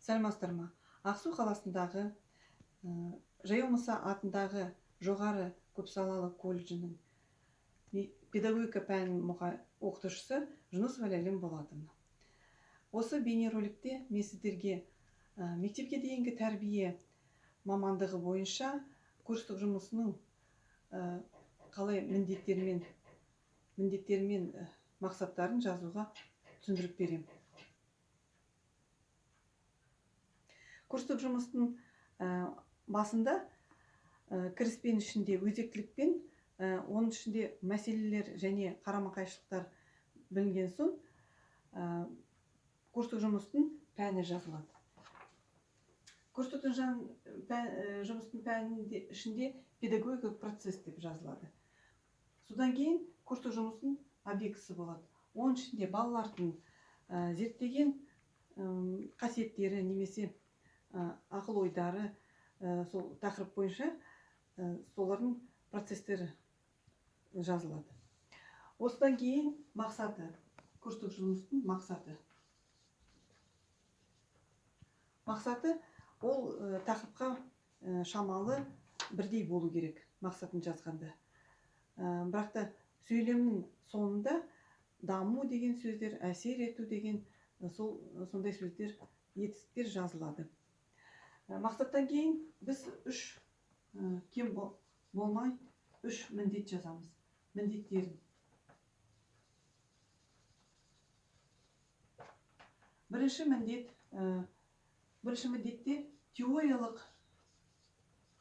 Сәлеметсіздер ма? Ақсу қаласындағы Жаяу Мұса атындағы жоғары көпсалалы колледжінің педагогика пәнінің оқытушысы Жүнісова Ләйлім Болатовна. Осы бейнероликте мен сіздерге мектепке дейінгі тәрбие мамандығы бойынша курстық жұмысының қалай міндеттері мен мақсаттарын жазуға түсіндіріп беремін. Курстық жұмыстың басында кіріспен ішінде өзектілікпен, оның ішінде мәселелер және қарама-қайшылықтар білінген соң, курстық жұмыстың пәні жазылады. Курстық жұмыстың пәнінің ішінде педагогикалық процесс деп жазылады. Содан кейін курстық жұмыстың объектісі болады. Оның ішінде балалардың зерттеген қасиеттері немесе ақыл ойдары сол тақырып бойынша солардың процестері жазылады. Осыдан кейін мақсаты, курстық жұмыстың мақсаты. Мақсаты ол тақырыпқа шамалы бірдей болу керек мақсатын жазғанда. Бірақ та сөйлемнің соңында даму деген сөздер, әсер ету деген сондай сөздер, етістіктер жазылады. Мақсаттан кейін біз кем болмай үш міндет жазамыз. Міндеттерін. Бірінші міндетте теориялық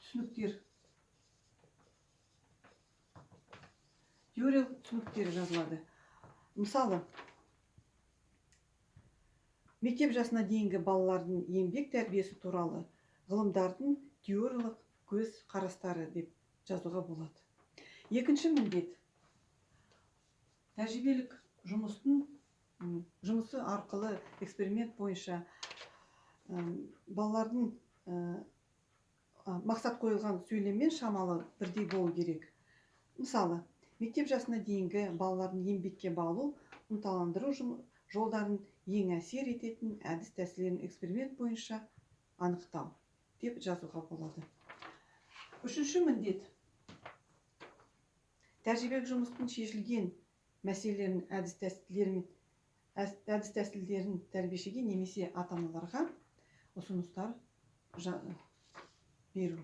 түсініктер жазылады. Мысалы, мектеп жасына дейінгі балалардың еңбек тәрбиесі туралы ғылымдардың теориялық көз қарастары деп жазуға болады. Екінші міндет тәжірибелік жұмысы арқылы эксперимент бойынша балалардың мақсат қойылған сөйлеммен шамалы бірдей болу керек. Мысалы, мектеп жасына дейінгі балалардың еңбекке баулу, ынталандыру жолдарын ең әсер ететін әдіс тәсілдерін эксперимент бойынша анықтау деп жазуға болады. Үшінші міндет тәжірибелік жұмыстың шешілген мәселелерін әдіс тәсілдерін тәрбиешіге немесе ата-аналарға ұсыныстар беру.